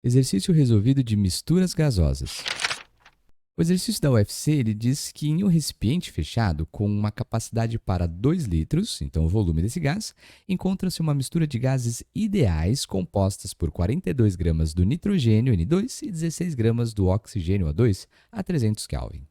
Exercício resolvido de misturas gasosas. O exercício da UFC ele diz que em um recipiente fechado com uma capacidade para 2 litros, então o volume desse gás, encontra-se uma mistura de gases ideais compostas por 42 gramas do nitrogênio N2 e 16 gramas do oxigênio O2 a 300 Kelvin.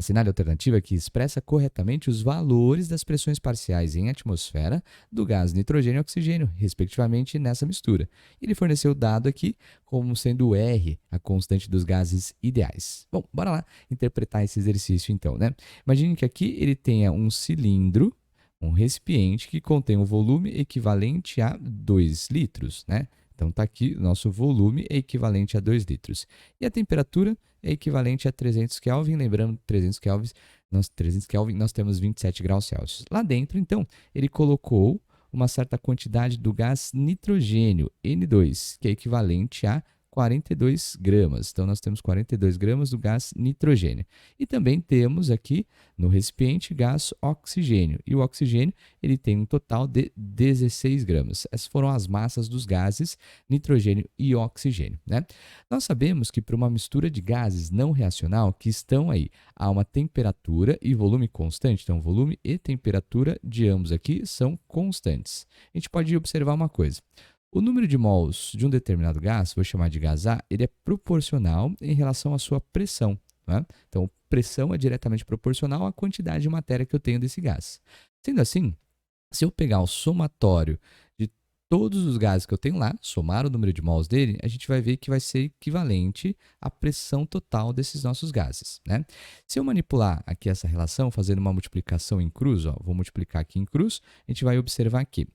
Assinale a alternativa que expressa corretamente os valores das pressões parciais em atmosfera do gás nitrogênio e oxigênio, respectivamente, nessa mistura. Ele forneceu o dado aqui como sendo R, a constante dos gases ideais. Bom, bora lá interpretar esse exercício então, né? Imagine que aqui ele tenha um cilindro, um recipiente que contém um volume equivalente a 2 litros, né? Então, está aqui, nosso volume é equivalente a 2 litros. E a temperatura é equivalente a 300 Kelvin. Lembrando, 300 Kelvin, nós temos 27 graus Celsius. Lá dentro, então, ele colocou uma certa quantidade do gás nitrogênio, N2, que é equivalente a 42 gramas. Então, nós temos 42 gramas do gás nitrogênio. E também temos aqui no recipiente gás oxigênio. E o oxigênio ele tem um total de 16 gramas. Essas foram as massas dos gases nitrogênio e oxigênio, né? Nós sabemos que para uma mistura de gases não reacional que estão aí a uma temperatura e volume constante, então volume e temperatura de ambos aqui são constantes. A gente pode observar uma coisa. O número de mols de um determinado gás, vou chamar de gás A, ele é proporcional em relação à sua pressão, né? Então, pressão é diretamente proporcional à quantidade de matéria que eu tenho desse gás. Sendo assim, se eu pegar o somatório de todos os gases que eu tenho lá, somar o número de mols dele, a gente vai ver que vai ser equivalente à pressão total desses nossos gases, né? Se eu manipular aqui essa relação, fazendo uma multiplicação em cruz, ó, vou multiplicar aqui em cruz, a gente vai observar aqui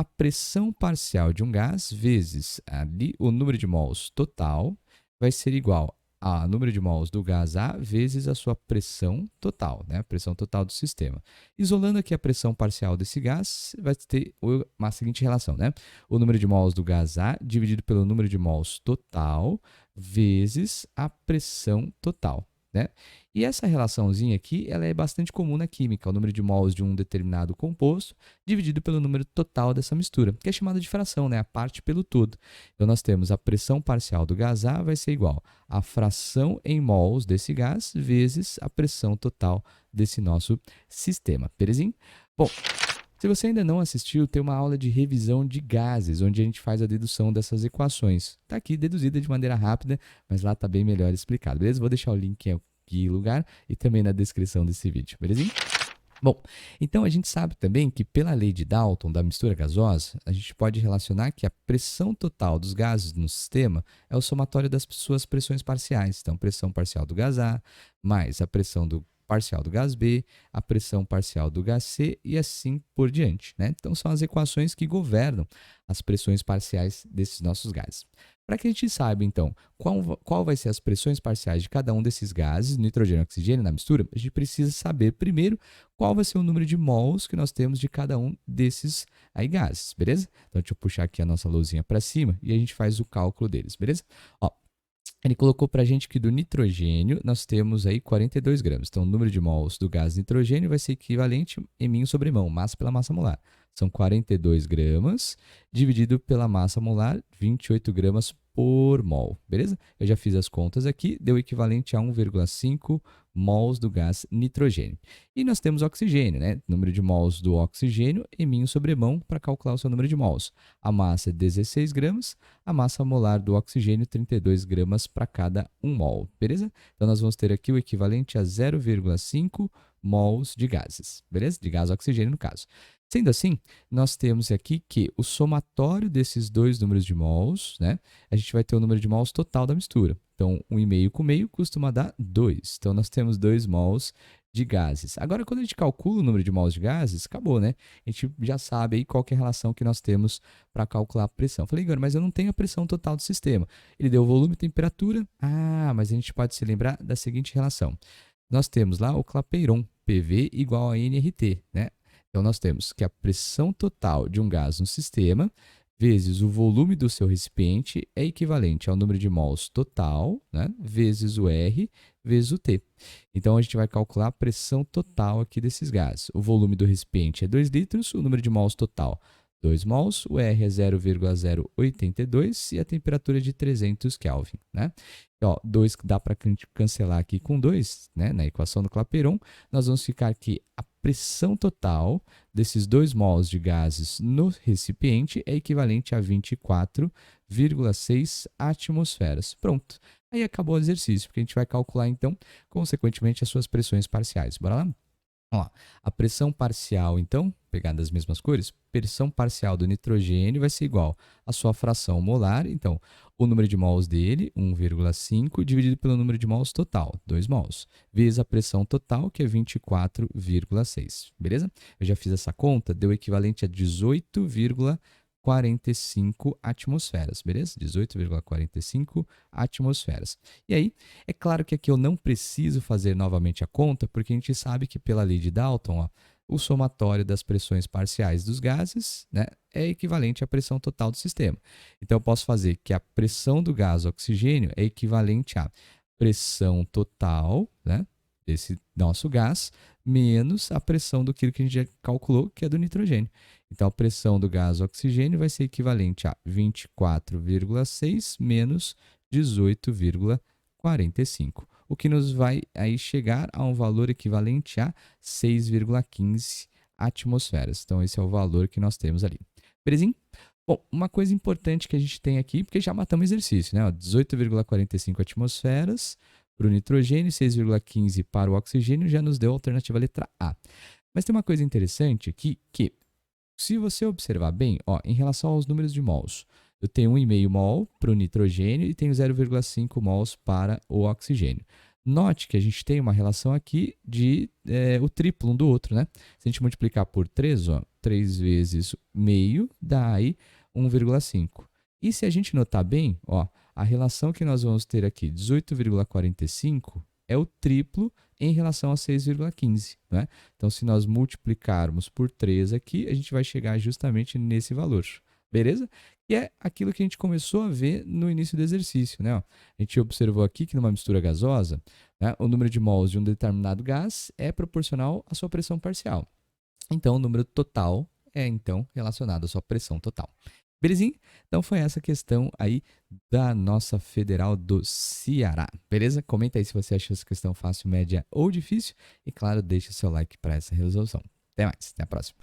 a pressão parcial de um gás vezes ali o número de mols total vai ser igual ao número de mols do gás A vezes a sua pressão total, né? A pressão total do sistema. Isolando aqui a pressão parcial desse gás, vai ter a seguinte relação, né? O número de mols do gás A dividido pelo número de mols total vezes a pressão total, né? E essa relaçãozinha aqui, ela é bastante comum na química, o número de mols de um determinado composto dividido pelo número total dessa mistura, que é chamada de fração, né? A parte pelo todo. Então, nós temos a pressão parcial do gás A vai ser igual à fração em mols desse gás vezes a pressão total desse nosso sistema. Belezinha? Bom, se você ainda não assistiu, tem uma aula de revisão de gases, onde a gente faz a dedução dessas equações. Está aqui deduzida de maneira rápida, mas lá está bem melhor explicado, beleza? Vou deixar o link aqui em lugar e também na descrição desse vídeo, belezinha? Bom, então a gente sabe também que pela lei de Dalton da mistura gasosa, a gente pode relacionar que a pressão total dos gases no sistema é o somatório das suas pressões parciais. Então, pressão parcial do gás A mais a pressão parcial do gás B, a pressão parcial do gás C e assim por diante, né? Então, são as equações que governam as pressões parciais desses nossos gases. Para que a gente saiba, então, qual vai ser as pressões parciais de cada um desses gases, nitrogênio e oxigênio, na mistura, a gente precisa saber primeiro qual vai ser o número de mols que nós temos de cada um desses aí gases, beleza? Então, deixa eu puxar aqui a nossa luzinha para cima e a gente faz o cálculo deles, beleza? Ó, ele colocou para a gente que do nitrogênio nós temos aí 42 gramas. Então, o número de mols do gás nitrogênio vai ser equivalente em mim sobre mão, massa pela massa molar. São 42 gramas dividido pela massa molar, 28 gramas por mol, beleza? Eu já fiz as contas aqui, deu equivalente a 1,5 mols do gás nitrogênio. E nós temos oxigênio, né? Número de mols do oxigênio em mim sobre mão para calcular o seu número de mols. A massa é 16 gramas, a massa molar do oxigênio 32 gramas para cada 1 mol, beleza? Então, nós vamos ter aqui o equivalente a 0,5 mols de gases, beleza? De gás oxigênio, no caso. Sendo assim, nós temos aqui que o somatório desses dois números de mols, né? A gente vai ter o número de mols total da mistura. Então, 1,5 com meio costuma dar 2. Então, nós temos 2 mols de gases. Agora, quando a gente calcula o número de mols de gases, acabou, né? A gente já sabe aí qual que é a relação que nós temos para calcular a pressão. Falei, Igor, mas eu não tenho a pressão total do sistema. Ele deu volume e temperatura. Ah, mas a gente pode se lembrar da seguinte relação. Nós temos lá o Clapeyron, PV igual a nRT, né? Então, nós temos que a pressão total de um gás no sistema vezes o volume do seu recipiente é equivalente ao número de mols total, né, vezes o R, vezes o T. Então, a gente vai calcular a pressão total aqui desses gases. O volume do recipiente é 2 litros, o número de mols total 2 mols, o R é 0,082 e a temperatura é de 300 Kelvin, né? E, ó, 2 dá para cancelar aqui com 2, né? Na equação do Clapeyron, nós vamos ficar que a pressão total desses 2 mols de gases no recipiente é equivalente a 24,6 atmosferas. Pronto. Aí acabou o exercício, porque a gente vai calcular, então, consequentemente, as suas pressões parciais. Bora lá? Ó, a pressão parcial, então, pegando as mesmas cores, pressão parcial do nitrogênio vai ser igual à sua fração molar, então, o número de mols dele, 1,5, dividido pelo número de mols total, 2 mols, vezes a pressão total, que é 24,6, beleza? Eu já fiz essa conta, deu equivalente a 18,45 atmosferas, beleza? 18,45 atmosferas. E aí, é claro que aqui eu não preciso fazer novamente a conta, porque a gente sabe que pela lei de Dalton, ó, o somatório das pressões parciais dos gases, né, é equivalente à pressão total do sistema. Então, eu posso fazer que a pressão do gás oxigênio é equivalente à pressão total, né, desse nosso gás, menos a pressão do que a gente já calculou, que é do nitrogênio. Então, a pressão do gás oxigênio vai ser equivalente a 24,6 menos 18,45, o que nos vai aí chegar a um valor equivalente a 6,15 atmosferas. Então, esse é o valor que nós temos ali. Belezinha? Bom, uma coisa importante que a gente tem aqui, porque já matamos o exercício, né? 18,45 atmosferas para o nitrogênio, 6,15 para o oxigênio, já nos deu a alternativa letra A. Mas tem uma coisa interessante aqui, que se você observar bem, ó, em relação aos números de mols, eu tenho 1,5 mol para o nitrogênio e tenho 0,5 mols para o oxigênio. Note que a gente tem uma relação aqui de o triplo um do outro, né? Se a gente multiplicar por 3, ó, 3 vezes meio dá aí 1,5. E se a gente notar bem, ó, a relação que nós vamos ter aqui, 18,45, é o triplo em relação a 6,15, né? Então, se nós multiplicarmos por 3 aqui, a gente vai chegar justamente nesse valor, beleza? E é aquilo que a gente começou a ver no início do exercício, né? Ó, a gente observou aqui que numa mistura gasosa, né, o número de mols de um determinado gás é proporcional à sua pressão parcial. Então, o número total é, então, relacionado à sua pressão total. Belezinha? Então, foi essa questão aí da nossa Federal do Ceará. Beleza? Comenta aí se você achou essa questão fácil, média ou difícil. E, claro, deixa o seu like para essa resolução. Até mais. Até a próxima.